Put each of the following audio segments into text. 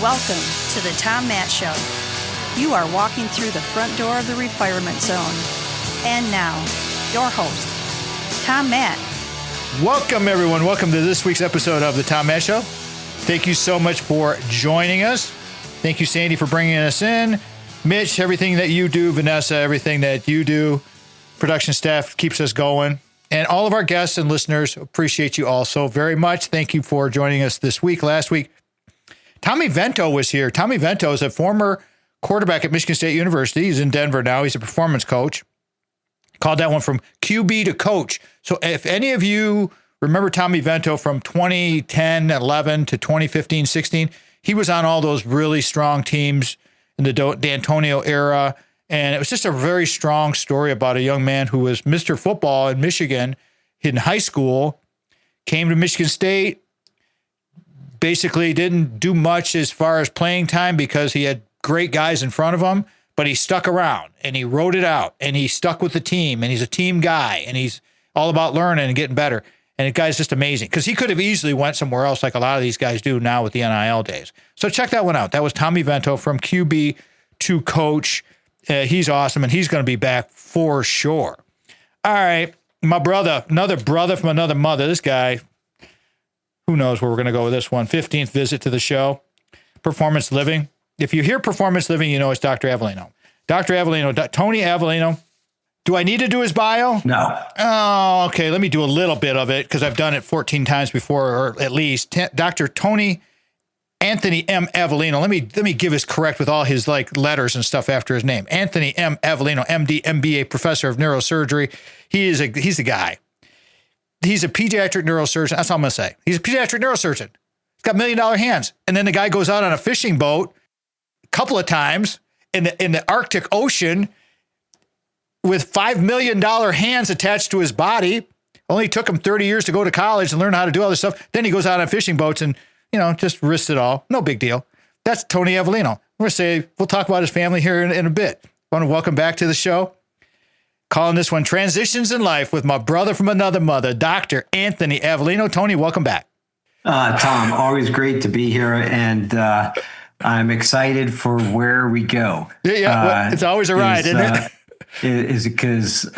Welcome to the Tom Matt Show. You are walking through the front door of the Refirement Zone. And now, your host, Tom Matt. Welcome, everyone. Welcome to this week's episode of the Tom Matt Show. Thank you so much for joining us. Thank you, Sandy, for bringing us in. Mitch, everything that you do, Vanessa, everything that you do, production staff keeps us going. And all of our guests and listeners appreciate you all so very much. Thank you for joining us this week. Last week, Tommy Vento was here. Tommy Vento is a former quarterback at Michigan State University. He's in Denver now. He's a performance coach. Called that one from QB to coach. So if any of you remember Tommy Vento from 2010, 11 to 2015, 16, he was on all those really strong teams in the D'Antonio era. And it was just a very strong story about a young man who was Mr. Football in Michigan in high school, came to Michigan State, basically didn't do much as far as playing time because he had great guys in front of him, but he stuck around and he wrote it out and he stuck with the team and he's a team guy and he's all about learning and getting better. And the guy's just amazing because he could have easily went somewhere else like a lot of these guys do now with the NIL days. So check that one out. That was Tommy Vento from QB to coach. He's awesome and he's going to be back for sure. All right, my brother, another brother from another mother, this guy, who knows where we're going to go with this one. 15th visit to the show. Performance Living. If you hear Performance Living, you know it's Dr. Avellino. Dr. Avellino, Tony Avellino. Do I need to do his bio? No. Oh, okay. Let me do a little bit of it because I've done it 14 times before, or at least. Dr. Tony Anthony M. Avellino. Let me give his correct with all his like letters and stuff after his name. Anthony M. Avellino, MD, MBA, professor of neurosurgery. He's the guy. He's a pediatric neurosurgeon. That's all I'm going to say. He's a pediatric neurosurgeon. He's got $1 million hands. And then the guy goes out on a fishing boat a couple of times in the Arctic Ocean with $5 million hands attached to his body. Only took him 30 years to go to college and learn how to do all this stuff. Then he goes out on fishing boats and, just risks it all. No big deal. That's Tony Avellino. We'll talk about his family here in a bit. I want to welcome back to the show. Calling this one Transitions in Life with my brother from another mother, Dr. Anthony Avellino. Tony, welcome back. Tom, always great to be here. And I'm excited for where we go. Yeah, it's always a ride, isn't it? Is because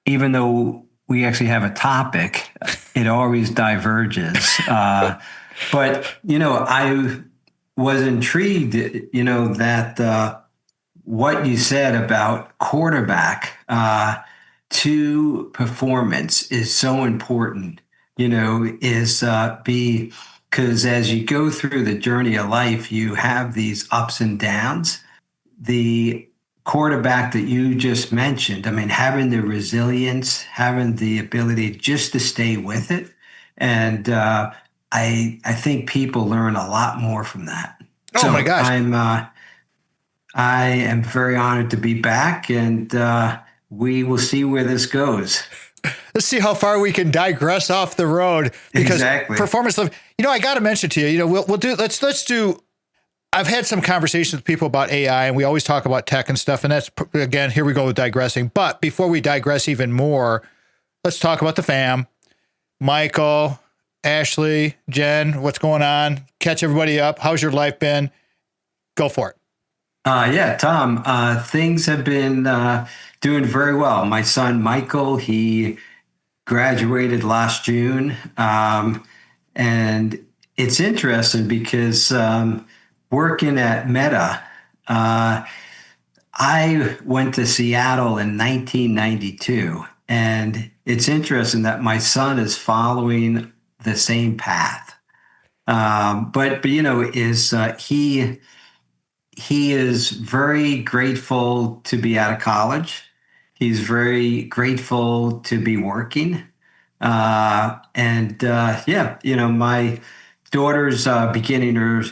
even though we actually have a topic, it always diverges. But, I was intrigued, that what you said about quarterback to performance is so important, because as you go through the journey of life, you have these ups and downs. The quarterback that you just mentioned, having the resilience, having the ability just to stay with it. And I think people learn a lot more from that. Oh, my gosh. I am very honored to be back, and we will see where this goes. Let's see how far we can digress off the road. Because exactly. Performance Living, I got to mention to you, we'll do, let's do, I've had some conversations with people about AI and we always talk about tech and stuff. And that's, again, here we go with digressing. But before we digress even more, let's talk about the fam. Michael, Ashley, Jen, what's going on? Catch everybody up. How's your life been? Go for it. Yeah, Tom, things have been doing very well. My son, Michael, he graduated last June. And it's interesting because working at Meta, I went to Seattle in 1992. And it's interesting that my son is following the same path. But he is very grateful to be out of college. He's very grateful to be working. My daughter's beginning her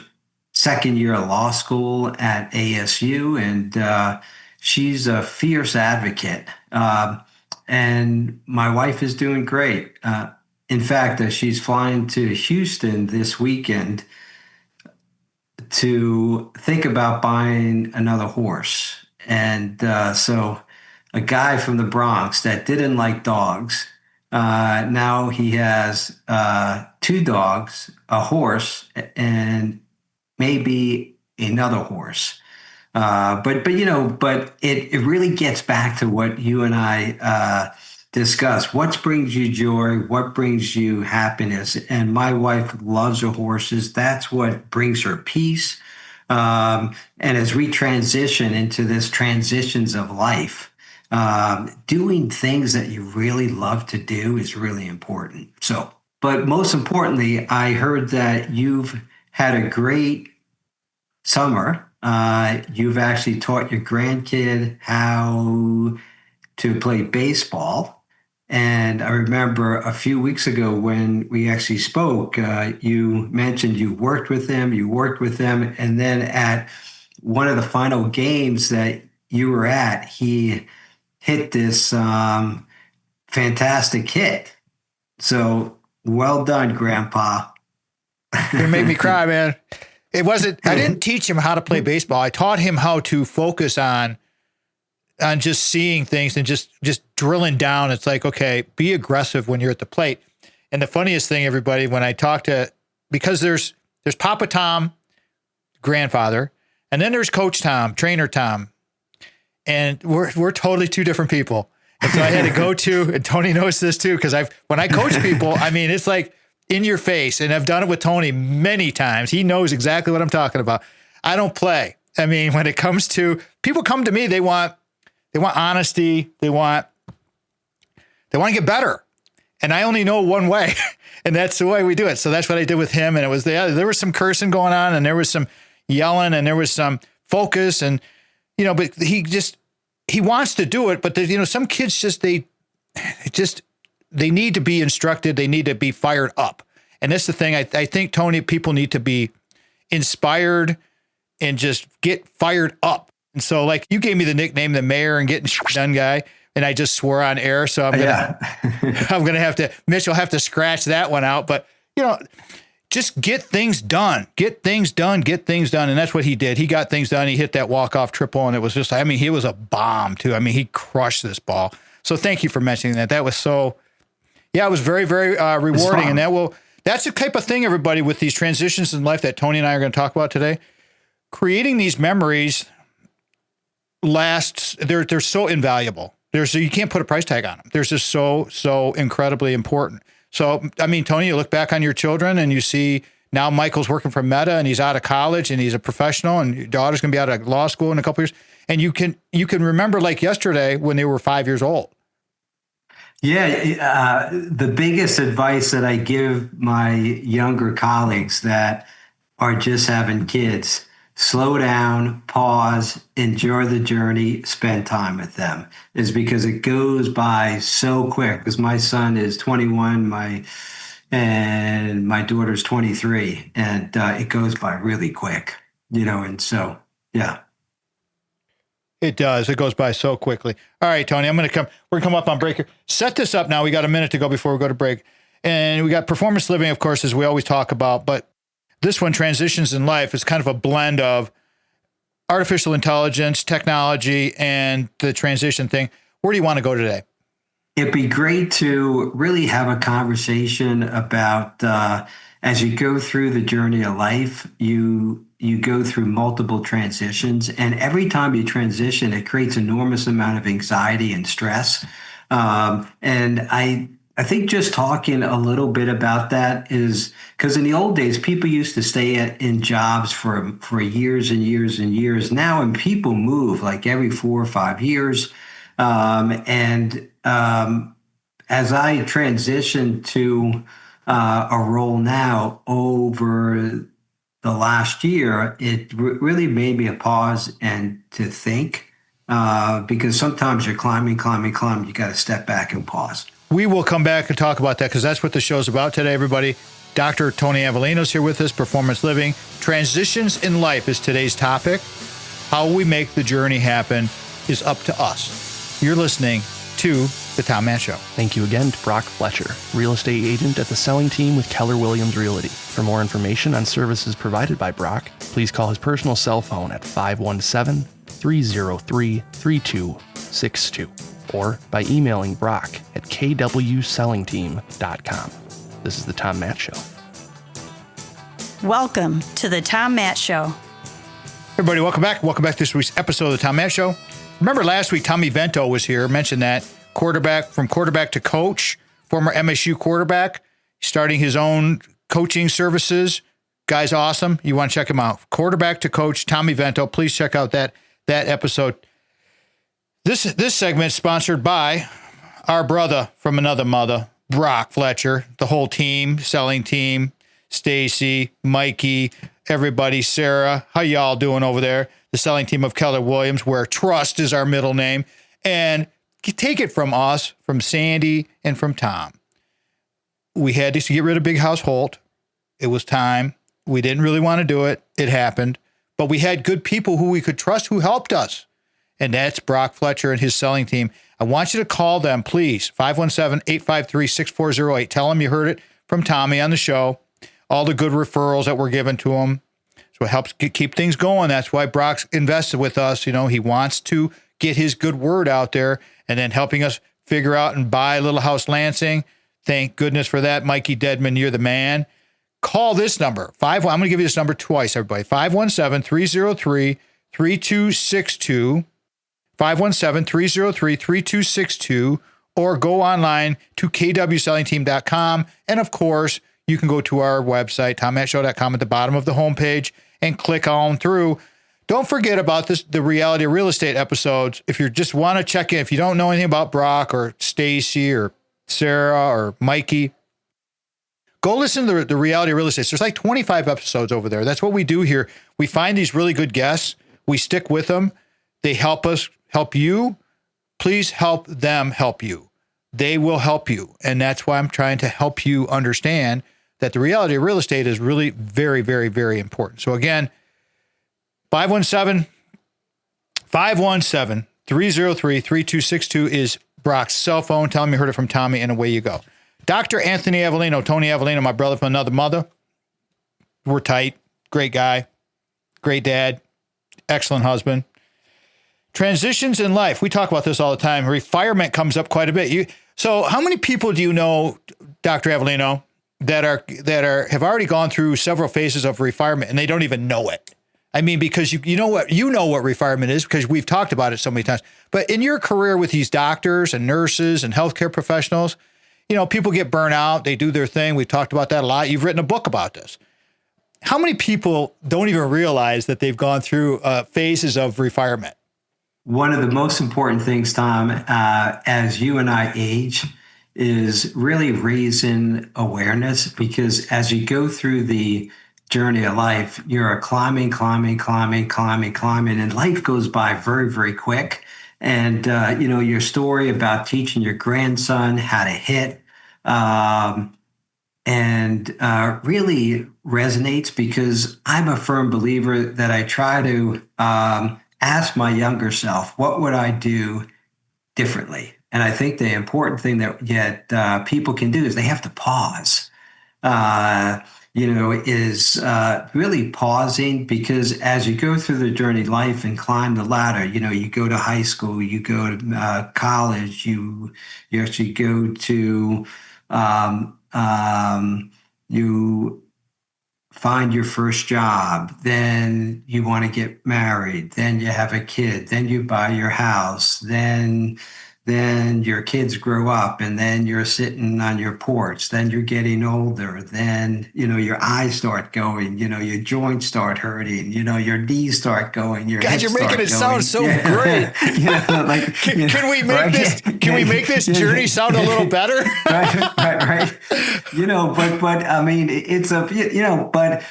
second year of law school at ASU, and she's a fierce advocate. And my wife is doing great. In fact, she's flying to Houston this weekend to think about buying another horse. And so a guy from the Bronx that didn't like dogs, now he has 2 dogs, a horse, and maybe another horse. But it really gets back to what you and I discuss. What brings you joy? What brings you happiness? And my wife loves her horses. That's what brings her peace. And as we transition into this transitions of life, doing things that you really love to do is really important. So, but most importantly, I heard that you've had a great summer. You've actually taught your grandkid how to play baseball. And I remember a few weeks ago when we actually spoke, you mentioned you worked with him, and then at one of the final games that you were at, he hit this fantastic hit. So well done, Grandpa. It made me cry, man. I didn't teach him how to play baseball. I taught him how to focus on just seeing things and just drilling down. It's like, okay, be aggressive when you're at the plate. And the funniest thing, everybody, when I talk because there's Papa Tom, grandfather, and then there's Coach Tom, Trainer Tom. And we're totally two different people. And so I had to go to, and Tony knows this too, because when I coach people, I mean, it's like in your face, and I've done it with Tony many times. He knows exactly what I'm talking about. I don't play. I mean, when it comes to people come to me, they want honesty. They want to get better. And I only know one way, and that's the way we do it. So that's what I did with him. And it was there was some cursing going on, and there was some yelling, and there was some focus, and but he wants to do it. But some kids they need to be instructed. They need to be fired up. And that's the thing. I think, Tony, people need to be inspired and just get fired up. And so, like, you gave me the nickname, the mayor and getting done guy, and I just swore on air. So I'm gonna have to, Mitch will have to scratch that one out. But just get things done. Get things done. And that's what he did. He got things done. He hit that walk-off triple, and it was just, he was a bomb too. He crushed this ball. So thank you for mentioning that. That was so, it was very, very rewarding. And that's the type of thing, everybody, with these transitions in life that Tony and I are going to talk about today. Creating these memories they're so invaluable. You can't put a price tag on them. They're just so incredibly important. So, Tony, you look back on your children and you see now Michael's working for Meta and he's out of college and he's a professional, and your daughter's going to be out of law school in a couple of years. And you can remember like yesterday when they were 5 years old. Yeah. The biggest advice that I give my younger colleagues that are just having kids: slow down, pause, enjoy the journey, spend time with them, is because it goes by so quick. Because my son is 21, and my daughter's 23, and it goes by really quick, and so, yeah. It does. It goes by so quickly. All right, Tony, we're going to come up on break here. Set this up now. We got a minute to go before we go to break. And we got performance living, of course, as we always talk about, but this one, transitions in life, is kind of a blend of artificial intelligence, technology, and the transition thing. Where do you want to go today? It'd be great to really have a conversation about, as you go through the journey of life, you go through multiple transitions, and every time you transition, it creates enormous amount of anxiety and stress. And I think just talking a little bit about that is because in the old days, people used to stay in jobs for years and years and years. Now, and people move like every 4 or 5 years. As I transition to a role now over the last year, it really made me a pause and to think, because sometimes you're climbing, you got to step back and pause. We will come back and talk about that because that's what the show's about today, everybody. Dr. Tony Avellino's here with us, Performance Living. Transitions in life is today's topic. How we make the journey happen is up to us. You're listening to The Tom Matt Show. Thank you again to Brock Fletcher, real estate agent at the selling team with Keller Williams Realty. For more information on services provided by Brock, please call his personal cell phone at 517-303-3262 or by emailing Brock at kwsellingteam.com. This is The Tom Matt Show. Welcome to the Tom Matt Show. Everybody, welcome back. Welcome back to this week's episode of the Tom Matt Show. Remember last week, Tommy Vento was here, mentioned that from quarterback to coach, former MSU quarterback, starting his own coaching services. Guy's awesome. You want to check him out. Quarterback to coach, Tommy Vento. Please check out that episode. This segment is sponsored by our brother from another mother, Brock Fletcher, the whole team, selling team, Stacy, Mikey, everybody, Sarah. How y'all doing over there? The selling team of Keller Williams, where trust is our middle name. And take it from us, from Sandy, and from Tom. We had to get rid of Big House Holt. It was time. We didn't really want to do it. It happened. But we had good people who we could trust who helped us. And that's Brock Fletcher and his selling team. I want you to call them, please. 517-853-6408. Tell them you heard it from Tommy on the show. All the good referrals that were given to him. So it helps keep things going. That's why Brock's invested with us. You know, he wants to get his good word out there and then helping us figure out and buy Little House Lansing. Thank goodness for that. Mikey Dedman, you're the man. Call this number. I'm going to give you this number twice, everybody. 517-303-3262. 517-303-3262. Or go online to kwsellingteam.com. And, of course, you can go to our website, tommattshow.com, at the bottom of the homepage and click on through. Don't forget about the Reality of Real Estate episodes. If you just want to check in, if you don't know anything about Brock or Stacy or Sarah or Mikey, go listen to the Reality of Real Estate. There's like 25 episodes over there. That's what we do here. We find these really good guests. We stick with them. They help us help you. Please help them help you. They will help you. And that's why I'm trying to help you understand that the reality of real estate is really very, very, very important. So again, 517-303-3262 is Brock's cell phone. Tell him you heard it from Tommy, and away you go. Dr. Anthony Avellino, Tony Avellino, my brother from another mother. We're tight. Great guy. Great dad. Excellent husband. Transitions in life. We talk about this all the time. Refirement comes up quite a bit. So how many people do you know, Dr. Avellino, that have already gone through several phases of refirement and they don't even know it? I mean, because you know what refirement is because we've talked about it so many times. But in your career with these doctors and nurses and healthcare professionals, you know, people get burnt out. They do their thing. We've talked about that a lot. You've written a book about this. How many people don't even realize that they've gone through phases of refirement? One of the most important things, Tom, as you and I age, is really raising awareness, because as you go through the journey of life, you're climbing, and life goes by very, very quick. And, your story about teaching your grandson how to hit really resonates, because I'm a firm believer that I try to ask my younger self, what would I do differently? And I think the important thing that people can do is they have to pause. Is really pausing, because as you go through the journey of life and climb the ladder, you go to high school, you go to college, you actually go to, you find your first job, then you want to get married, then you have a kid, then you buy your house, then your kids grow up, and then you're sitting on your porch, then you're getting older, then, your eyes start going, your joints start hurting, your knees start going, your hips you're making start it going. sound so great. Can we make this journey sound a little better? right. But I mean, but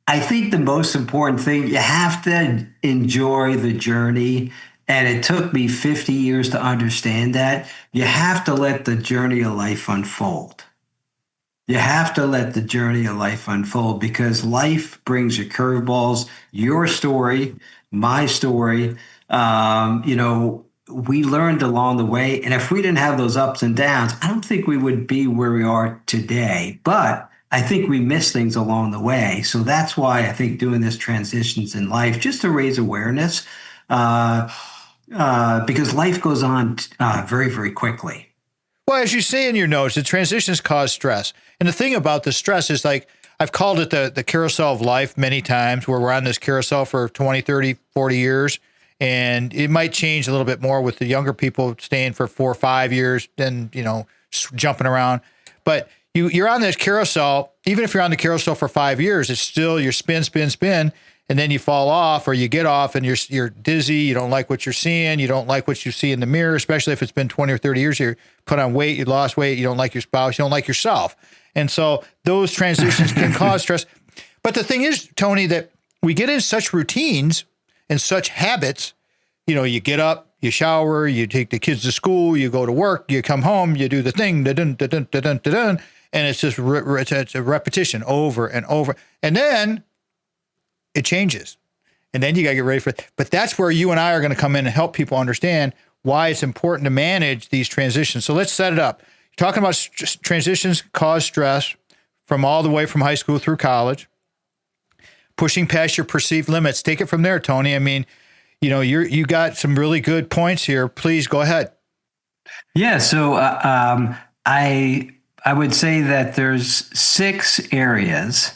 I think the most important thing, you have to enjoy the journey. And it took me 50 years to understand that. You have to let the journey of life unfold. You have to let the journey of life unfold, because life brings you curveballs. Your story, my story, we learned along the way. And if we didn't have those ups and downs, I don't think we would be where we are today. But I think we missed things along the way. So that's why I think doing this transitions in life, just to raise awareness, because life goes on very, very quickly. Well, as you say in your notes, the transitions cause stress. And the thing about the stress is, like, I've called it the carousel of life many times, where we're on this carousel for 20, 30, 40 years. And it might change a little bit more with the younger people staying for 4 or 5 years, then, jumping around. But you're on this carousel. Even if you're on the carousel for 5 years, it's still your spin, spin, spin. And then you fall off, or you get off and you're dizzy. You don't like what you're seeing. You don't like what you see in the mirror, especially if it's been 20 or 30 years. You put on weight, you lost weight. You don't like your spouse. You don't like yourself. And so those transitions can cause stress. But the thing is, Tony, that we get in such routines and such habits. You get up, you shower, you take the kids to school, you go to work, you come home, you do the thing, and it's just it's a repetition over and over. And then it changes. And then you got to get ready for it. But that's where you and I are going to come in and help people understand why it's important to manage these transitions. So let's set it up. You're talking about transitions cause stress from all the way from high school through college, pushing past your perceived limits. Take it from there, Tony. I mean, you got some really good points here. Please go ahead. Yeah. So I would say that there's 6 areas,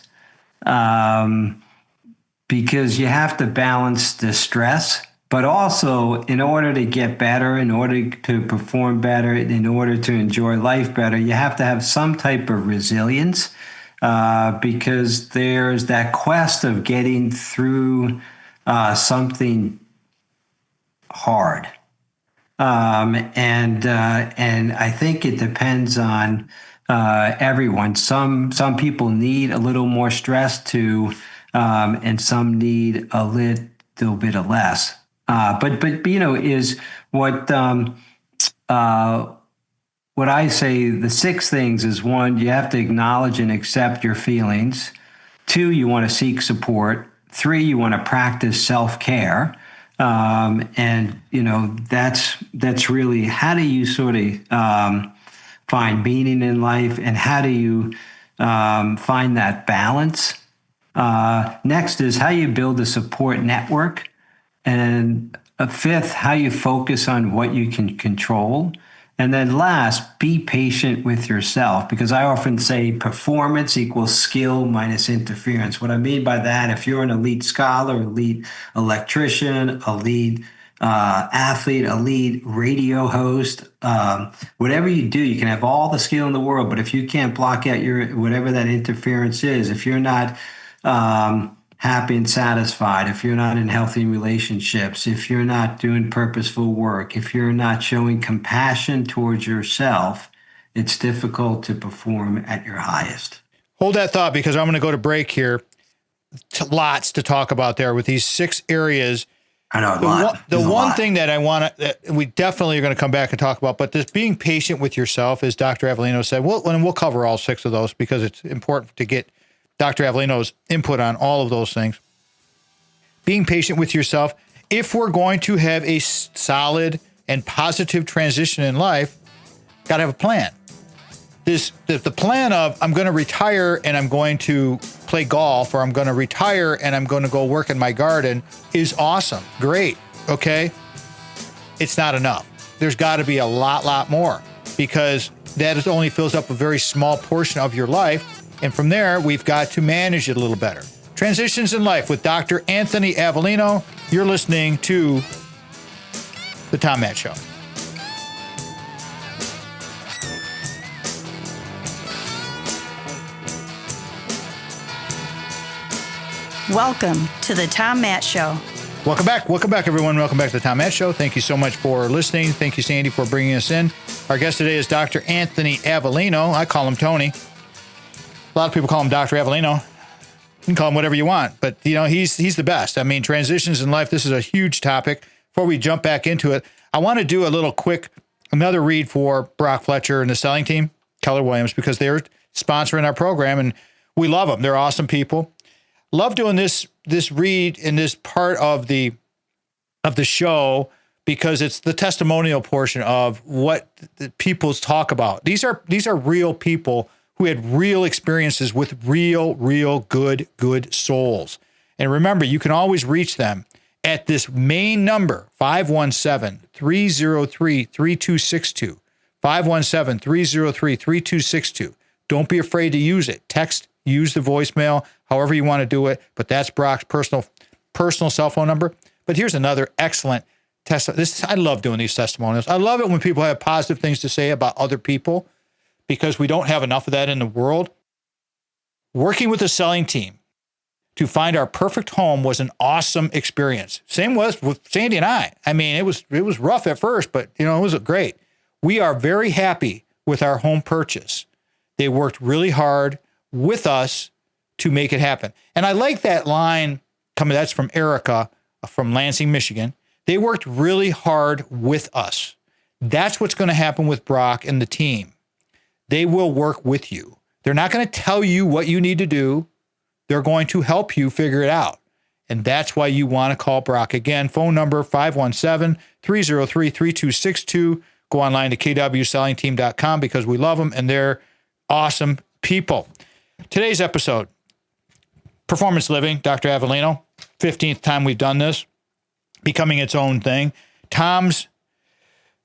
because you have to balance the stress, but also in order to get better, in order to perform better, in order to enjoy life better, you have to have some type of resilience, because there's that quest of getting through something hard. And I think it depends on everyone. Some people need a little more stress and some need a little bit of less. But is what I say, the 6 things is: 1, you have to acknowledge and accept your feelings. 2, you want to seek support. 3, you want to practice self-care. And that's really, how do you sort of find meaning in life, and how do you find that balance? Next is how you build a support network. And 5th, how you focus on what you can control. And then last, be patient with yourself, because I often say performance equals skill minus interference. What I mean by that, if you're an elite scholar, elite electrician, elite athlete, elite radio host, whatever you do, you can have all the skill in the world, but if you can't block out your whatever that interference is, if you're not happy and satisfied, if you're not in healthy relationships, if you're not doing purposeful work, if you're not showing compassion towards yourself, it's difficult to perform at your highest. Hold that thought, because I'm going to go to break here. Lots to talk about there with these 6 areas. I know the one thing that I want to, we definitely are going to come back and talk about, but this being patient with yourself, as Dr. Avellino said, we'll cover all 6 of those, because it's important to get Dr. Avellino's input on all of those things. Being patient with yourself. If we're going to have a solid and positive transition in life, got to have a plan. The plan of, I'm going to retire and I'm going to play golf, or I'm going to retire and I'm going to go work in my garden, is awesome. Great. Okay. It's not enough. There's got to be a lot more, because that only fills up a very small portion of your life. And from there, we've got to manage it a little better. Transitions in Life with Dr. Anthony Avellino. You're listening to The Tom Matt Show. Welcome to The Tom Matt Show. Welcome back, everyone. Welcome back to The Tom Matt Show. Thank you so much for listening. Thank you, Sandy, for bringing us in. Our guest today is Dr. Anthony Avellino. I call him Tony. A lot of people call him Dr. Avellino. You can call him whatever you want, but he's the best. I mean, transitions in life, this is a huge topic. Before we jump back into it, I want to do a little quick, another read for Brock Fletcher and the selling team, Keller Williams, because they're sponsoring our program and we love them. They're awesome people. Love doing this read in this part of the show, because it's the testimonial portion of what the people talk about. These are real people who had real experiences with real good souls. And remember, you can always reach them at this main number, 517-303-3262. 517-303-3262. Don't be afraid to use it. Text use the voicemail, however you want to do it. But that's Brock's personal cell phone number. But here's another excellent I love doing these testimonials. I love it when people have positive things to say about other people because we don't have enough of that in the world. Working with a selling team to find our perfect home was an awesome experience. Same was with Sandy and I. I mean, it was rough at first, but it was great. We are very happy with our home purchase. They worked really hard with us to make it happen. And I like that line that's from Erica from Lansing, Michigan. They worked really hard with us. That's what's going to happen with Brock and the team. They will work with you. They're not going to tell you what you need to do. They're going to help you figure it out. And that's why you want to call Brock. Again, phone number 517-303-3262. Go online to kwsellingteam.com because we love them and they're awesome people. Today's episode, Performance Living, Dr. Avellino, 15th time we've done this, becoming its own thing. Tom's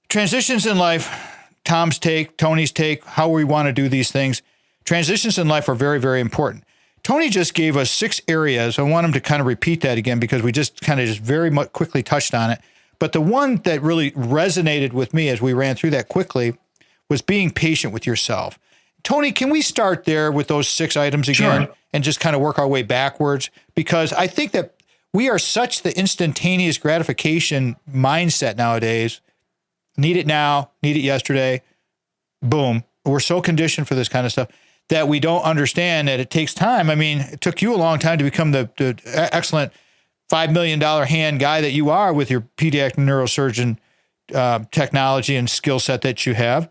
transitions in life, Tom's take, Tony's take, how we want to do these things. Transitions in life are very, very important. Tony just gave us 6 areas. I want him to kind of repeat that again because we just very much quickly touched on it. But the one that really resonated with me as we ran through that quickly was being patient with yourself. Tony, can we start there with those 6 items again? Sure. And just kind of work our way backwards? Because I think that we are such the instantaneous gratification mindset nowadays. Need it now, need it yesterday, boom. We're so conditioned for this kind of stuff that we don't understand that it takes time. I mean, it took you a long time to become the excellent $5 million hand guy that you are with your pediatric neurosurgeon technology and skill set that you have.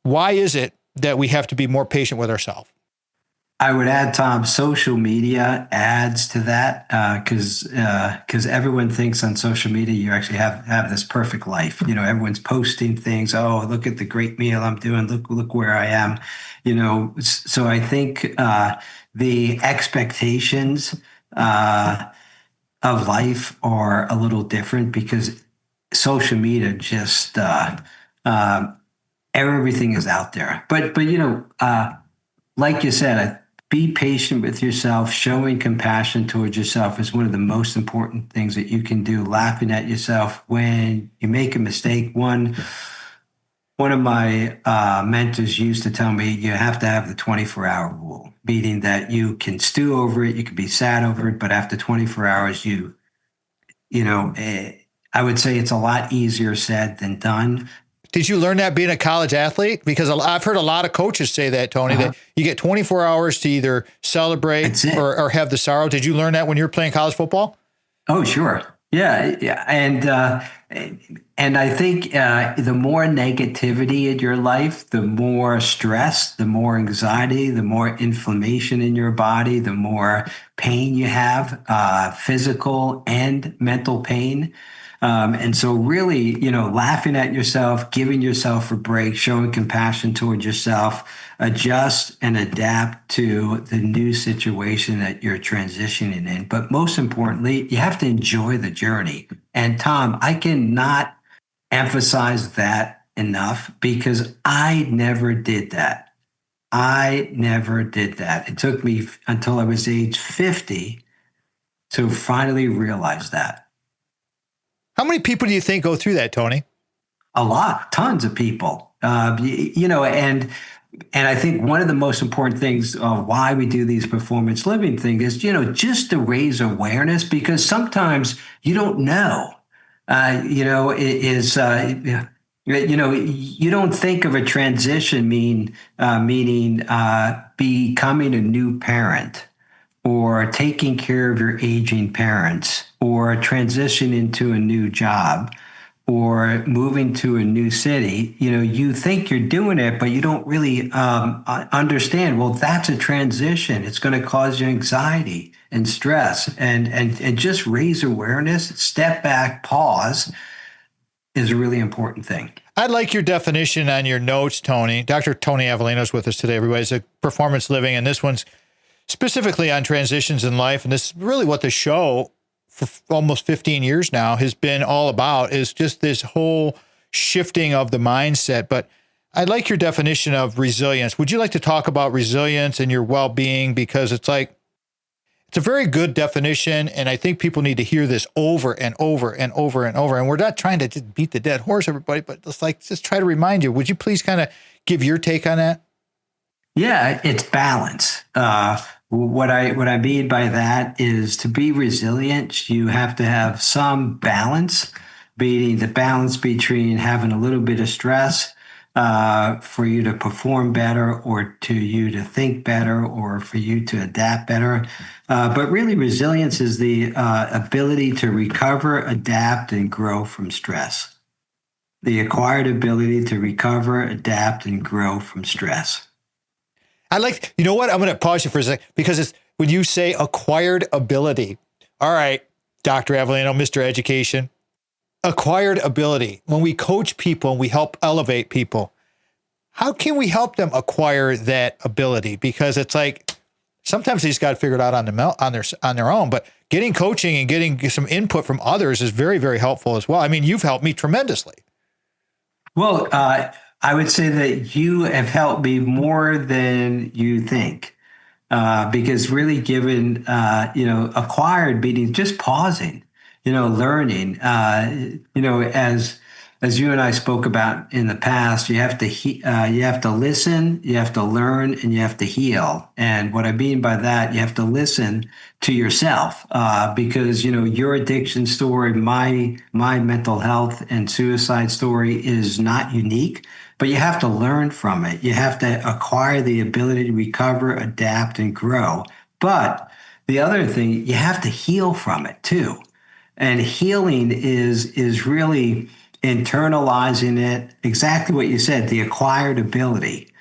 Why is it that we have to be more patient with ourselves? I would add, Tom, social media adds to that because everyone thinks on social media you actually have this perfect life. Everyone's posting things. Oh, look at the great meal I'm doing. Look where I am. So I think the expectations of life are a little different because social media just everything is out there. But like you said, be patient with yourself. Showing compassion towards yourself is one of the most important things that you can do. Laughing at yourself when you make a mistake. One of my mentors used to tell me you have to have the 24-hour rule, meaning that you can stew over it, you can be sad over it, but after 24 hours, I would say it's a lot easier said than done. Did you learn that being a college athlete? Because I've heard a lot of coaches say that, Tony, that you get 24 hours to either celebrate or have the sorrow. Did you learn that when you were playing college football? Oh, sure. Yeah. And I think the more negativity in your life, the more stress, the more anxiety, the more inflammation in your body, the more pain you have, physical and mental pain. And so really, laughing at yourself, giving yourself a break, showing compassion towards yourself, adjust and adapt to the new situation that you're transitioning in. But most importantly, you have to enjoy the journey. And Tom, I cannot emphasize that enough because I never did that. It took me until I was age 50 to finally realize that. How many people do you think go through that, Tony? A lot, tons of people. And I think one of the most important things why we do these performance living things is, just to raise awareness because sometimes you don't know. You don't think of a transition meaning becoming a new parent, or taking care of your aging parents, or transition into a new job, or moving to a new city. You think you're doing it, but you don't really understand. Well, that's a transition. It's going to cause you anxiety and stress, and just raise awareness, step back, pause is a really important thing. I'd like your definition on your notes, Tony. Dr. Tony Avellino is with us today, everybody. It's a performance living, and this one's specifically on transitions in life. And this is really what the show for almost 15 years now has been all about, is just this whole shifting of the mindset. But I like your definition of resilience. Would you like to talk about resilience and your well-being? Because it's a very good definition, and I think people need to hear this over and over and over and over. And we're not trying to just beat the dead horse, everybody, but just try to remind you. Would you please kind of give your take on that? Yeah, it's balance. What I mean by that is to be resilient, you have to have some balance, being the balance between having a little bit of stress for you to perform better, or to you to think better, or for you to adapt better. But really, resilience is the ability to recover, adapt, and grow from stress. The acquired ability to recover, adapt, and grow from stress. You know what? I'm going to pause you for a second, because it's when you say acquired ability. All right, Dr. Avellino, Mr. Education. Acquired ability. When we coach people and we help elevate people, how can we help them acquire that ability? Because it's sometimes they just got to figure it out on their own. But getting coaching and getting some input from others is very, very helpful as well. I mean, you've helped me tremendously. Well, I would say that you have helped me more than you think, because really given, acquired meaning just pausing, learning, as you and I spoke about in the past, you have to listen, you have to learn, and you have to heal. And what I mean by that, you have to listen to yourself, because your addiction story, my mental health and suicide story is not unique, but you have to learn from it. You have to acquire the ability to recover, adapt, and grow. But the other thing, you have to heal from it too. And healing is really internalizing it, exactly what you said, the acquired ability,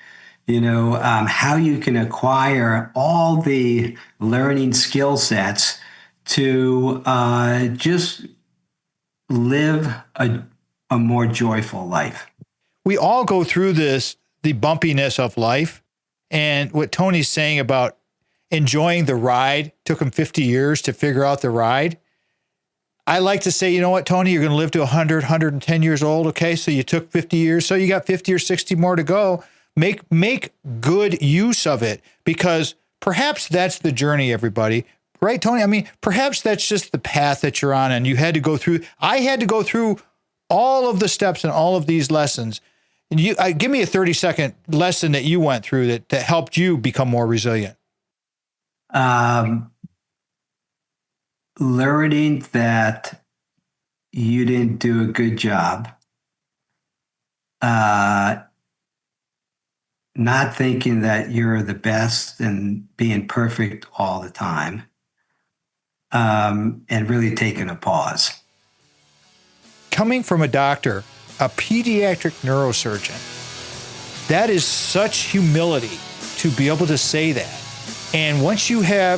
how you can acquire all the learning skill sets to just live a more joyful life. We all go through the bumpiness of life. And what Tony's saying about enjoying the ride, took him 50 years to figure out the ride. I like to say, you know what, Tony, you're going to live to 100, 110 years old. Okay. So you took 50 years. So you got 50 or 60 more to go. Make good use of it, because perhaps that's the journey, everybody. Right, Tony? I mean, perhaps that's just the path that you're on, and I had to go through all of the steps and all of these lessons. And give me a 30-second lesson that you went through that helped you become more resilient. Learning that you didn't do a good job, not thinking that you're the best and being perfect all the time, and really taking a pause. Coming from a doctor, a pediatric neurosurgeon, that is such humility to be able to say that. And once you go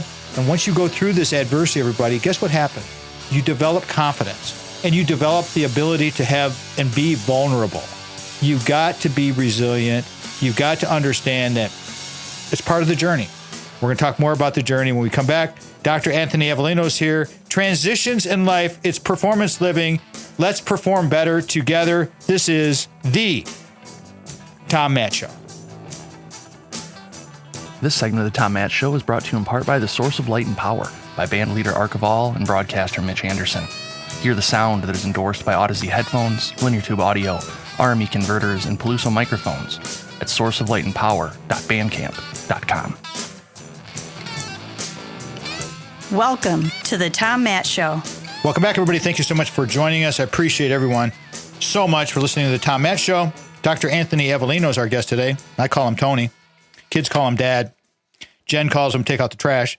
through this adversity, everybody, guess what happens? You develop confidence, and you develop the ability to have and be vulnerable. You've got to be resilient. You've got to understand that it's part of the journey. We're going to talk more about the journey when we come back. Dr. Anthony Avellino is here. Transitions in life, it's performance living. Let's perform better together. This is the Tom Matt Show. This segment of the Tom Matt Show is brought to you in part by the Source of Light and Power by band leader Archivall and broadcaster Mitch Anderson. Hear the sound that is endorsed by Odyssey headphones, linear tube audio, RME converters, and Peluso microphones at sourceoflightandpower.bandcamp.com. Welcome to the Tom Matt Show. Welcome back, everybody. Thank you so much for joining us. I appreciate everyone so much for listening to the Tom Matt Show. Dr. Anthony Avellino is our guest today. I call him Tony. Kids call him Dad. Jen calls him Take Out the Trash.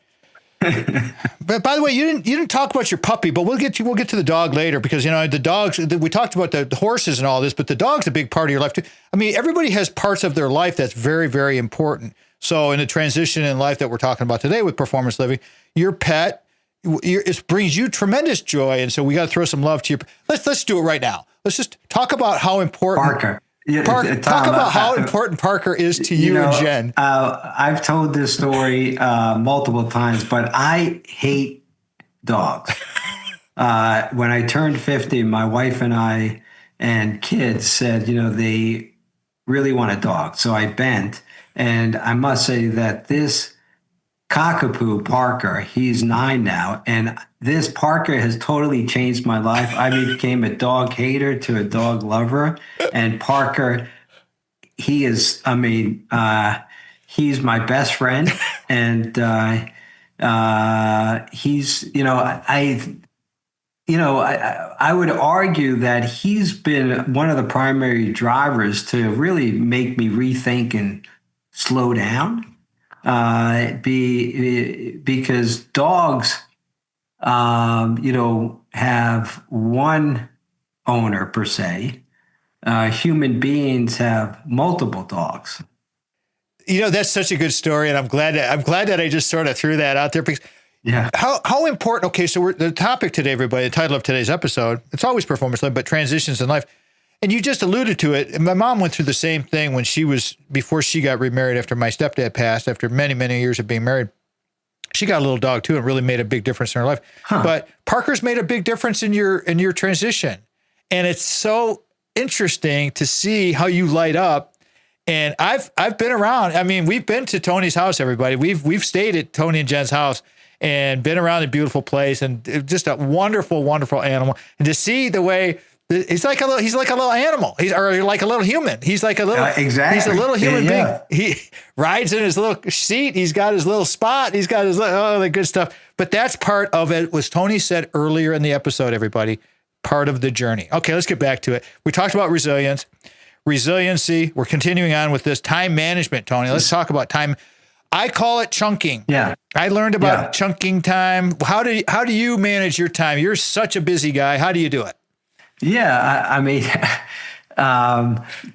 But by the way, you didn't talk about your puppy, but we'll get to the dog later, because the dogs, we talked about the horses and all this, but the dog's a big part of your life too. I mean, everybody has parts of their life that's very, very important. So in the transition in life that we're talking about today with performance living, your pet, it brings you tremendous joy. And so we got to throw some love to your, let's do it right now. Let's just talk about how important Parker. Talk about how important Parker is to you and Jen. I've told this story multiple times, but I hate dogs. When I turned 50, my wife and I and kids said, they really want a dog. So I bent, and I must say that this cockapoo Parker, he's 9 now, and this Parker has totally changed my life. I became a dog hater to a dog lover, and Parker, he is, he's my best friend, and he's, I would argue that he's been one of the primary drivers to really make me rethink and slow down. Because dogs, have one owner per se. Human beings have multiple dogs. That's such a good story, and I'm glad that I just sort of threw that out there because how important. Okay, so the topic today, everybody, the title of today's episode, it's always performance led, but transitions in life. And you just alluded to it. My mom went through the same thing before she got remarried after my stepdad passed, after many, many years of being married. She got a little dog too and really made a big difference in her life. But Parker's made a big difference in your transition. And it's so interesting to see how you light up. And I've been around. I mean, we've been to Tony's house, everybody. We've stayed at Tony and Jen's house and been around a beautiful place and just a wonderful, wonderful animal. And to see the way he's like a little animal. He's like a little human. He's like a little, exactly. He's a little human being. He rides in his little seat. He's got his little spot. He's got his, the good stuff. But that's part of it, was Tony said earlier in the episode, everybody, part of the journey. Okay, let's get back to it. We talked about resiliency. We're continuing on with this time management, Tony. Let's talk about time. I call it chunking. Yeah. I learned about chunking time. How do you manage your time? You're such a busy guy. How do you do it? Yeah,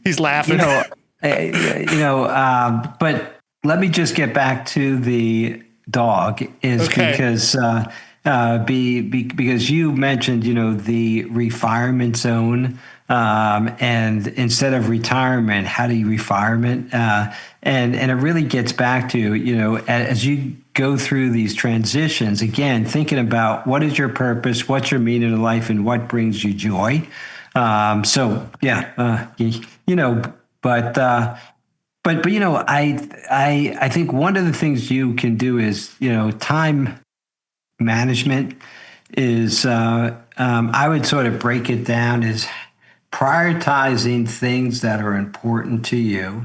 He's laughing. But let me just get back to the dog because you mentioned, the refirement zone, and instead of retirement, how do you refirement? And it really gets back to, as you go through these transitions, again, thinking about what is your purpose, what's your meaning in life, and what brings you joy. But I think one of the things you can do is, time management is, I would sort of break it down as prioritizing things that are important to you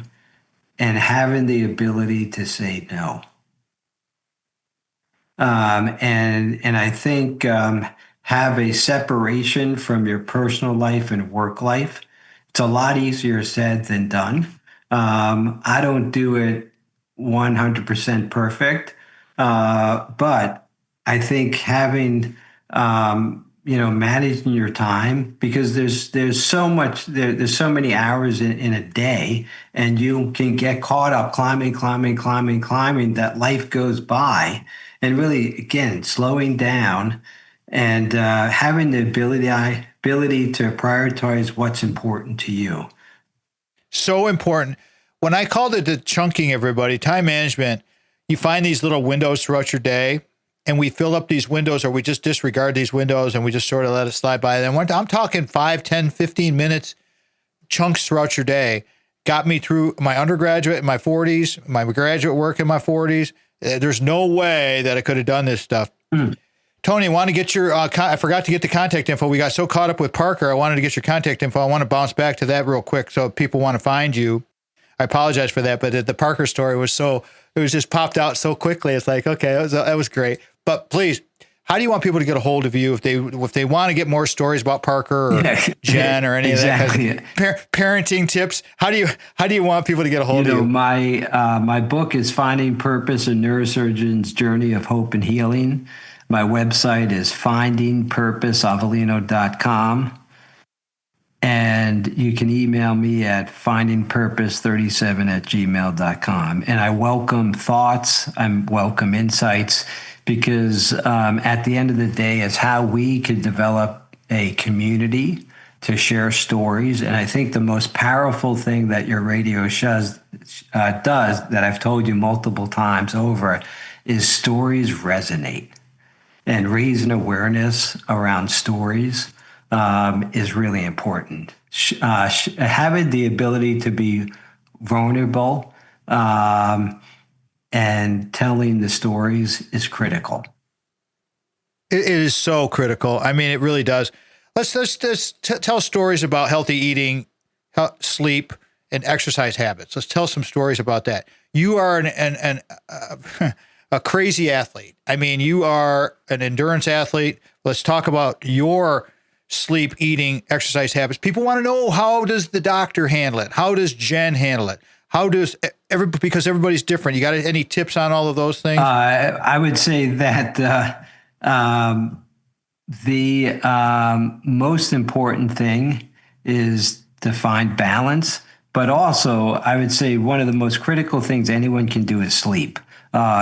and having the ability to say no. And I think have a separation from your personal life and work life. It's a lot easier said than done. I don't do it 100% perfect, but I think having managing your time, because there's so much there's so many hours in a day, and you can get caught up climbing that life goes by. And really, again, slowing down and having the ability to prioritize what's important to you. So important. When I called it the chunking, everybody, time management, you find these little windows throughout your day, and we fill up these windows, or we just disregard these windows and we just sort of let it slide by. And I'm talking 5, 10, 15 minutes chunks throughout your day. Got me through my undergraduate in my 40s, my graduate work in my 40s. There's no way that I could have done this stuff. Tony, I want to get your, I forgot to get the contact info. We got so caught up with Parker. I wanted to get your contact info. I want to bounce back to that real quick. So if people want to find you, I apologize for that, but the Parker story was it was just popped out so quickly. It's like, okay, that was great. But please, how do you want people to get a hold of you if they want to get more stories about Parker or Jen or any of that kind of parenting tips? How do you want people to get a hold of you? My book is Finding Purpose: A Neurosurgeon's Journey of Hope and Healing. My website is findingpurposeavellino.com. And you can email me at findingpurpose37@gmail.com. And I welcome thoughts. I welcome insights, because at the end of the day, it's how we can develop a community to share stories. And I think the most powerful thing that your radio does, that I've told you multiple times over, is stories resonate. And raising awareness around stories is really important. Having the ability to be vulnerable and telling the stories is critical. It is so critical. I mean, it really does. Let's tell stories about healthy eating, sleep, and exercise habits. Let's tell some stories about that. You are a crazy athlete. I mean, you are an endurance athlete. Let's talk about your sleep, eating, exercise habits. People want to know, how does the doctor handle it? How does Jen handle it? How does because everybody's different. You got any tips on all of those things? I would say that the most important thing is to find balance, but also I would say one of the most critical things anyone can do is sleep.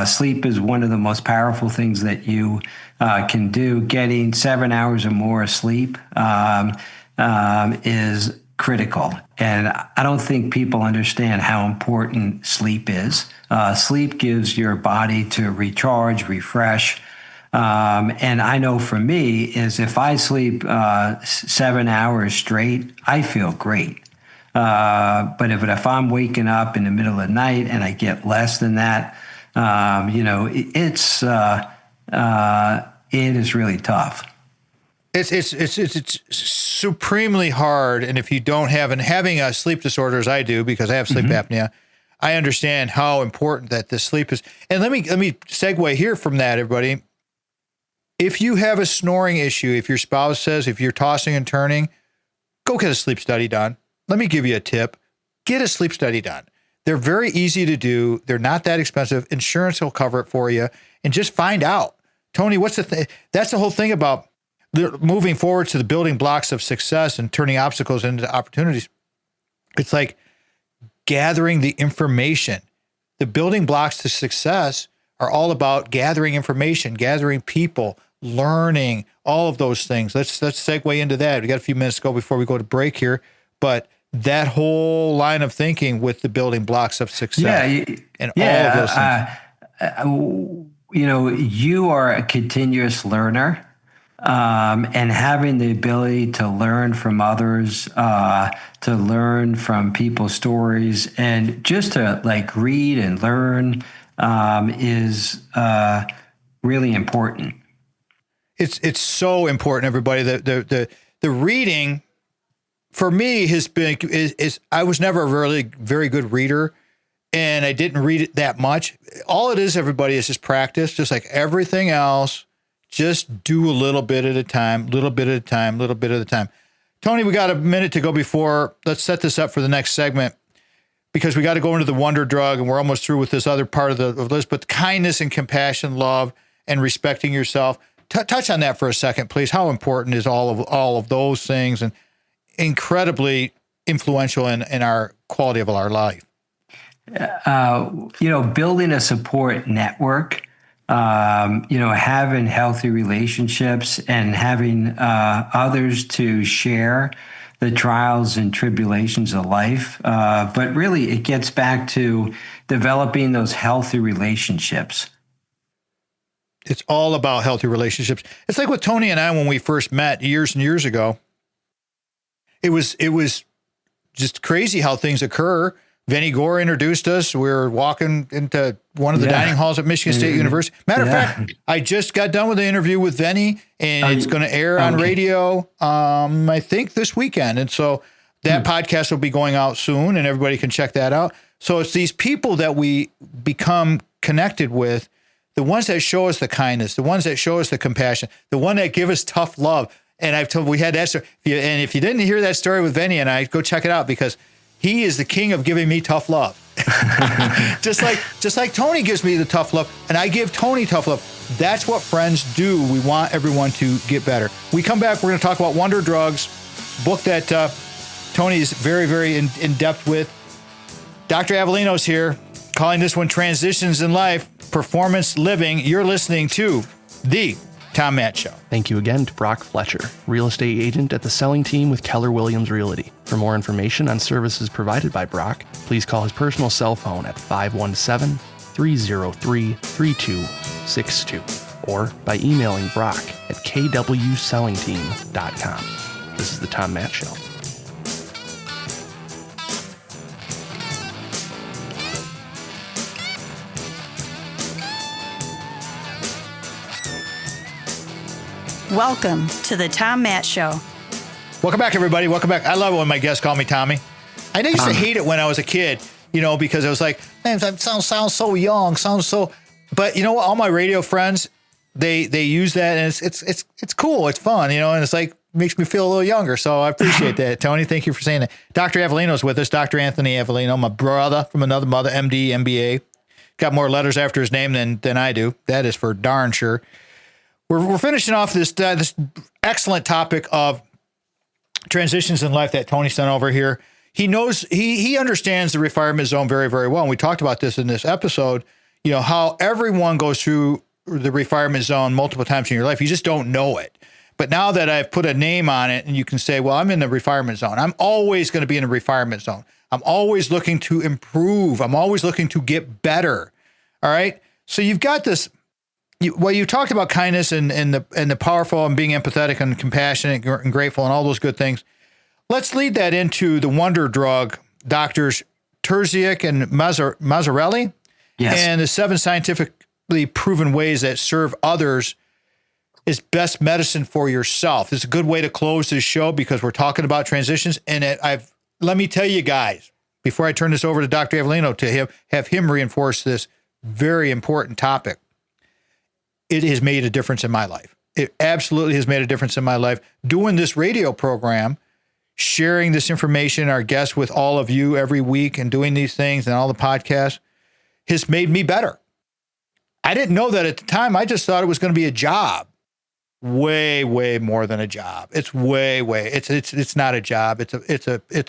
Sleep is one of the most powerful things that you can do. Getting 7 hours or more of sleep is critical. And I don't think people understand how important sleep is. Sleep gives your body to recharge, refresh. And I know for me is if I sleep 7 hours straight, I feel great. But if I'm waking up in the middle of the night and I get less than that, it is really tough. It's supremely hard. And if you don't have, and having a sleep disorder as I do, because I have sleep apnea, I understand how important that the sleep is. And let me segue here from that, everybody. If you have a snoring issue, if your spouse says, if you're tossing and turning, go get a sleep study done. Let me give you a tip. Get a sleep study done. They're very easy to do. They're not that expensive. Insurance will cover it for you. And just find out. Tony, what's the thing? That's the whole thing about moving forward to the building blocks of success and turning obstacles into opportunities. It's like gathering the information. The building blocks to success are all about gathering information, gathering people, learning, all of those things. Let's segue into that. We got a few minutes to go before we go to break here, but that whole line of thinking with the building blocks of success and all of those things. You are a continuous learner, and having the ability to learn from others, to learn from people's stories, and just to read and learn is really important. It's so important, everybody. The reading for me has been is I was never a really very good reader, and I didn't read it that much. All it is, everybody, is just practice, just like everything else. Just do a little bit at a time, little bit at a time, little bit at a time. Tony, we got a minute to go before. Let's set this up for the next segment, because we got to go into the wonder drug, and we're almost through with this other part of the list. But kindness and compassion, love, and respecting yourself. Touch on that for a second, please. How important is all of those things, and incredibly influential in our quality of our life? Building a support network, having healthy relationships and having others to share the trials and tribulations of life. But really, it gets back to developing those healthy relationships. It's all about healthy relationships. It's like with Tony and I, when we first met years and years ago, it was just crazy how things occur. Vinny Gore introduced us. We were walking into one of the dining halls at Michigan State University. Matter of fact, I just got done with the interview with Vinny, and it's going to air on radio, I think this weekend. And so that podcast will be going out soon, and everybody can check that out. So it's these people that we become connected with, the ones that show us the kindness, the ones that show us the compassion, the one that give us tough love. And I've told, we had that story. And if you didn't hear that story with Vinny and I, go check it out, because he is the king of giving me tough love. just like Tony gives me the tough love, and I give Tony tough love. That's what friends do. We want everyone to get better. We come back, we're going to talk about Wonder Drugs, book that Tony is very, very in depth with. Dr. Avellino's here, calling this one Transitions in Life, Performance Living. You're listening to The Tom Matt Show. Thank you again to Brock Fletcher, real estate agent at the selling team with Keller Williams Realty. For more information on services provided by Brock, please call his personal cell phone at 517-303-3262 or by emailing Brock at kwsellingteam.com. This is the Tom Matt Show. Welcome to the Tom Matt Show. Welcome back, everybody. Welcome back. I love it when my guests call me Tommy. I used to hate it when I was a kid, because I was like, man, that sounds so young, But you know what? All my radio friends, they use that, and it's cool, it's fun, and it's like makes me feel a little younger. So I appreciate that, Tony. Thank you for saying that. Dr. Avellino's with us, Dr. Anthony Avellino, my brother from another mother, MD, MBA. Got more letters after his name than I do. That is for darn sure. We're finishing off this excellent topic of transitions in life that Tony's done over here. He knows, he understands the refirement zone very, very well. And we talked about this in this episode, how everyone goes through the refirement zone multiple times in your life. You just don't know it. But now that I've put a name on it and you can say, well, I'm in the refirement zone. I'm always going to be in the refirement zone. I'm always looking to improve. I'm always looking to get better. All right. So you've got this. You talked about kindness and the powerful and being empathetic and compassionate and grateful and all those good things. Let's lead that into the wonder drug, Doctors Terziak and Mazzarelli, yes, and the 7 scientifically proven ways that serve others is best medicine for yourself. It's a good way to close this show because we're talking about transitions. And let me tell you guys, before I turn this over to Dr. Avellino to have him reinforce this very important topic. It has made a difference in my life. It absolutely has made a difference in my life. Doing this radio program, sharing this information, our guests with all of you every week and doing these things and all the podcasts has made me better. I didn't know that at the time. I just thought it was going to be a job. Way, way more than a job. It's it's not a job. It's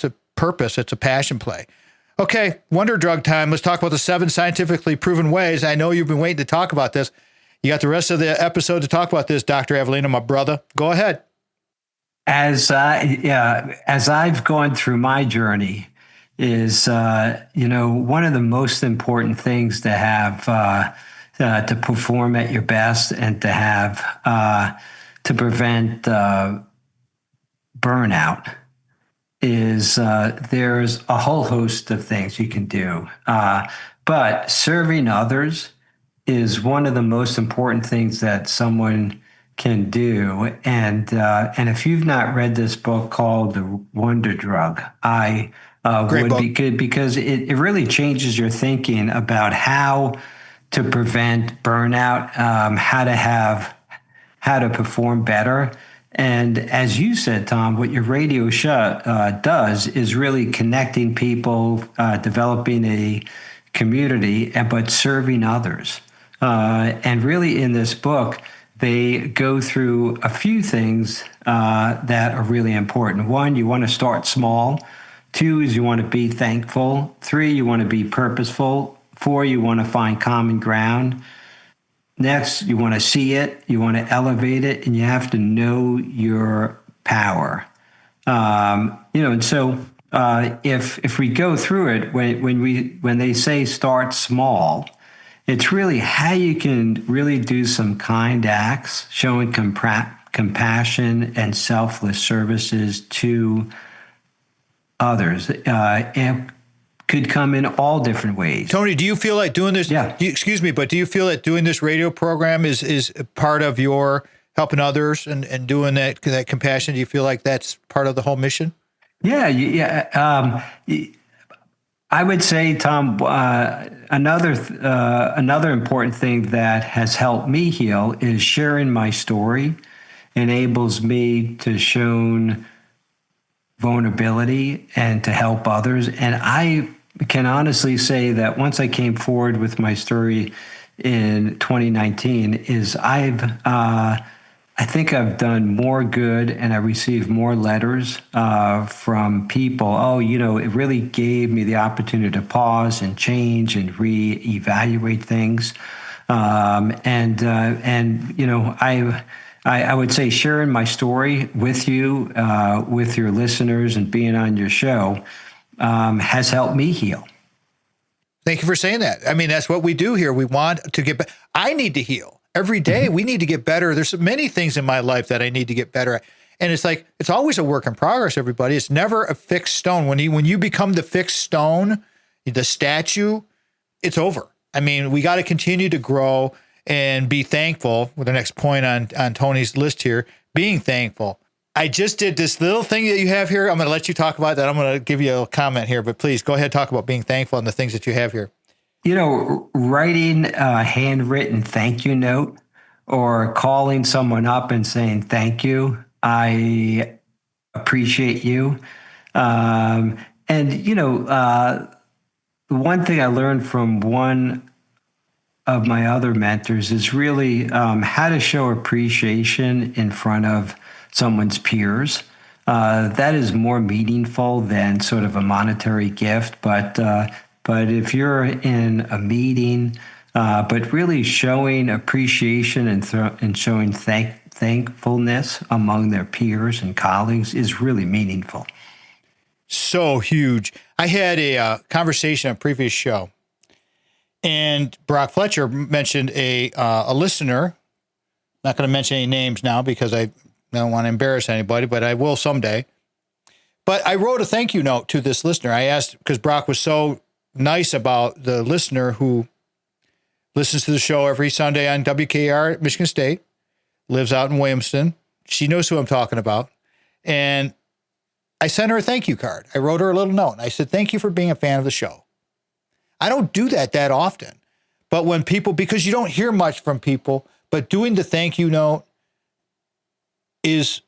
a purpose. It's a passion play. Okay. Wonder drug time. Let's talk about the 7 scientifically proven ways. I know you've been waiting to talk about this. You got the rest of the episode to talk about this, Dr. Avellino, my brother. Go ahead. As I've gone through my journey, is one of the most important things to have to perform at your best and to have to prevent burnout is there's a whole host of things you can do, but serving others is one of the most important things that someone can do. And if you've not read this book called The Wonder Drug, I would be good because it really changes your thinking about how to prevent burnout, how to perform better. And as you said, Tom, what your radio show does is really connecting people, developing a community, but serving others. And really in this book, they go through a few things that are really important. 1, you want to start small. 2 is you want to be thankful. 3, you want to be purposeful. 4, you want to find common ground. Next, you want to see it, you want to elevate it, and you have to know your power. And so if we go through it, when they say start small, it's really how you can really do some kind acts, showing compassion and selfless services to others. And could come in all different ways. Tony, do you feel like doing this? Yeah. Excuse me, but do you feel that doing this radio program is part of your helping others and doing that compassion? Do you feel like that's part of the whole mission? Yeah. I would say, Tom, another important thing that has helped me heal is sharing my story enables me to show vulnerability and to help others. And I can honestly say that once I came forward with my story in 2019 is I think I've done more good and I received more letters from people. It really gave me the opportunity to pause and change and reevaluate things. I would say sharing my story with you, with your listeners and being on your show has helped me heal. Thank you for saying that. I mean, that's what we do here. We want to get I need to heal. Every day we need to get better. There's many things in my life that I need to get better at. And it's like, it's always a work in progress, everybody. It's never a fixed stone. When you become the fixed stone, the statue, it's over. I mean, we got to continue to grow and be thankful. With the next point on Tony's list here, being thankful. I just did this little thing that you have here. I'm going to let you talk about that. I'm going to give you a comment here, but please go ahead and talk about being thankful and the things that you have here. Writing a handwritten thank you note or calling someone up and saying, thank you, I appreciate you. The one thing I learned from one of my other mentors is really how to show appreciation in front of someone's peers. That is more meaningful than sort of a monetary gift. But if you're in a meeting, but really showing appreciation and showing thankfulness among their peers and colleagues is really meaningful. So huge. I had a conversation on a previous show, and Brock Fletcher mentioned a listener. Not going to mention any names now because I don't want to embarrass anybody, but I will someday. But I wrote a thank you note to this listener. I asked, because Brock was so nice about the listener who listens to the show every Sunday on WKR at Michigan State, lives out in Williamston. She knows who I'm talking about. And I sent her a thank you card. I wrote her a little note. I said, thank you for being a fan of the show. I don't do that often. But when people, because you don't hear much from people, but doing the thank you note it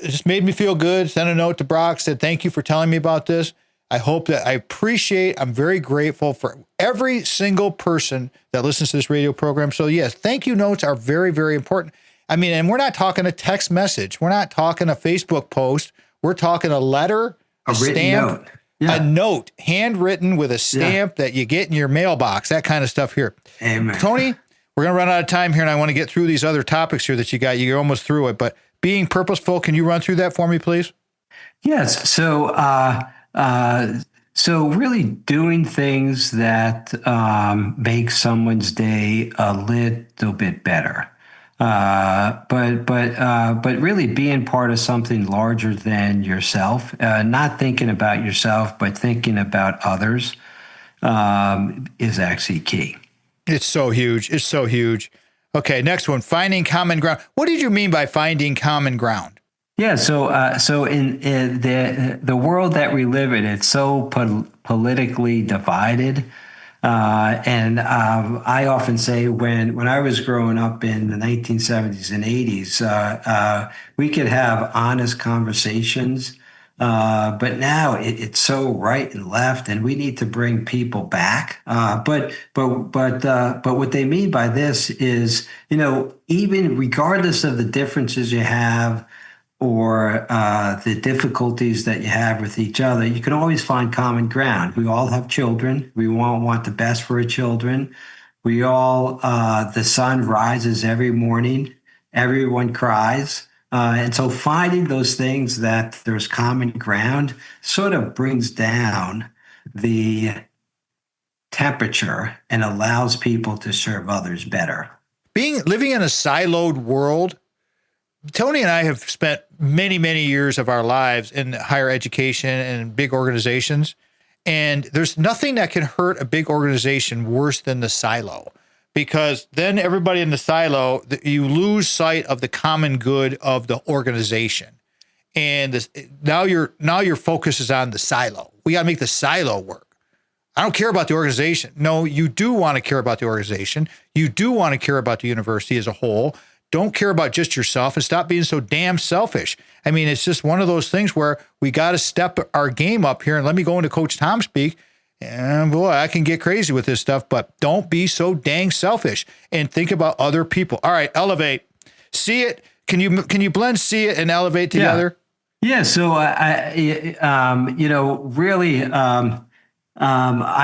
just made me feel good. Sent a note to Brock, said, thank you for telling me about this. I hope that I'm very grateful for every single person that listens to this radio program. So yes, thank you notes are very, very important. I mean, and we're not talking a text message. We're not talking a Facebook post. We're talking a letter, a stamp, note. Yeah. a note handwritten with a stamp that you get in your mailbox, that kind of stuff here. Amen. Tony, we're going to run out of time here, and I want to get through these other topics here that you got. You're almost through it, but being purposeful, can you run through that for me, please? Yes. So really doing things that make someone's day a little bit better. But really being part of something larger than yourself, not thinking about yourself, but thinking about others is actually key. It's so huge. It's so huge. Okay, next one, finding common ground. What did you mean by finding common ground? Yeah, so in the world that we live in, it's so politically divided. I often say when I was growing up in the 1970s and 80s, we could have honest conversations. But now it's so right and left, and we need to bring people back. But what they mean by this is, even regardless of the differences you have, or the difficulties that you have with each other, you can always find common ground. We all have children. We all want the best for our children. We all, the sun rises every morning. Everyone cries. And so finding those things that there's common ground sort of brings down the temperature and allows people to serve others better. Living in a siloed world, Tony and I have spent many, many years of our lives in higher education and big organizations. And there's nothing that can hurt a big organization worse than the silo, because then everybody in the silo, you lose sight of the common good of the organization. And now your focus is on the silo. We got to make the silo work. I don't care about the organization. No, you do want to care about the organization. You do want to care about the university as a whole. Don't care about just yourself and stop being so damn selfish. I mean, it's just one of those things where we got to step our game up here. And let me go into Coach Tom speak. And boy, I can get crazy with this stuff, but don't be so dang selfish and think about other people. All right, elevate. See it. Can you blend see it and elevate together? Yeah. So I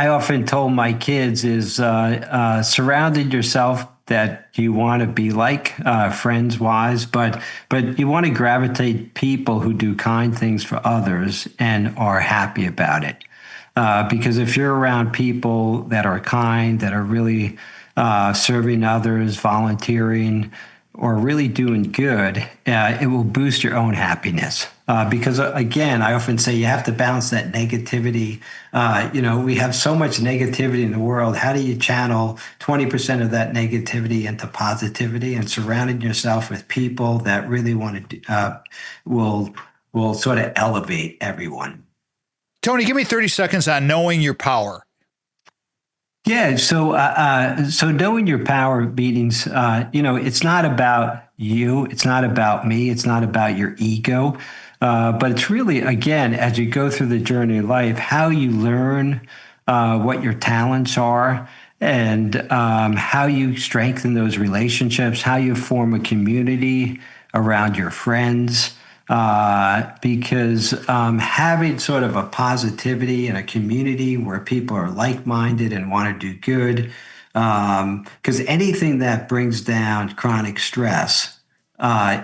often told my kids is surrounding yourself that you want to be like, friends wise, but you want to gravitate people who do kind things for others and are happy about it. Because if you're around people that are kind, that are really serving others, volunteering, or really doing good, it will boost your own happiness. Because again, I often say you have to balance that negativity. We have so much negativity in the world. How do you channel 20% of that negativity into positivity, and surrounding yourself with people that really want to will sort of elevate everyone. Tony, give me 30 seconds on knowing your power. Yeah, so knowing your power meetings, it's not about you, it's not about me, it's not about your ego, but it's really, again, as you go through the journey of life, how you learn what your talents are, and how you strengthen those relationships, how you form a community around your friends. Because having sort of a positivity and a community where people are like-minded and want to do good, because anything that brings down chronic stress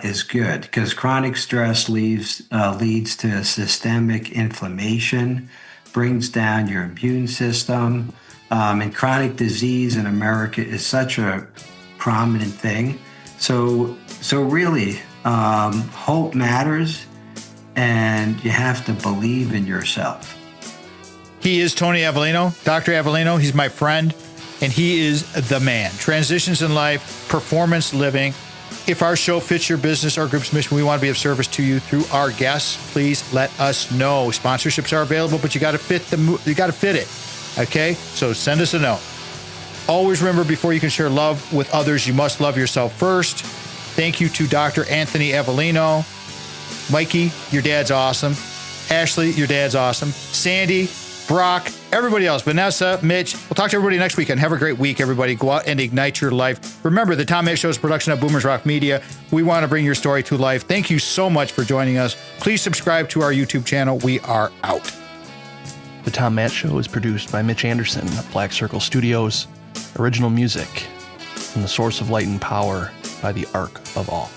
is good, because chronic stress leads to systemic inflammation, brings down your immune system, and chronic disease in America is such a prominent thing. So really, hope matters, and you have to believe in yourself. He is Tony Avellino, Dr. Avellino. He's my friend, and he is the man. Transitions in life, performance living. If our show fits your business or group's mission, we want to be of service to you through our guests. Please let us know. Sponsorships are available, but you got to fit it. Okay, so send us a note. Always remember, before you can share love with others, you must love yourself first. Thank you to Dr. Anthony Avellino. Mikey, your dad's awesome. Ashley, your dad's awesome. Sandy, Brock, everybody else. Vanessa, Mitch. We'll talk to everybody next weekend. Have a great week, everybody. Go out and ignite your life. Remember, the Tom Matt Show is a production of Boomers Rock Media. We want to bring your story to life. Thank you so much for joining us. Please subscribe to our YouTube channel. We are out. The Tom Matt Show is produced by Mitch Anderson of Black Circle Studios. Original music from the Source of Light and Power by the Arc of All.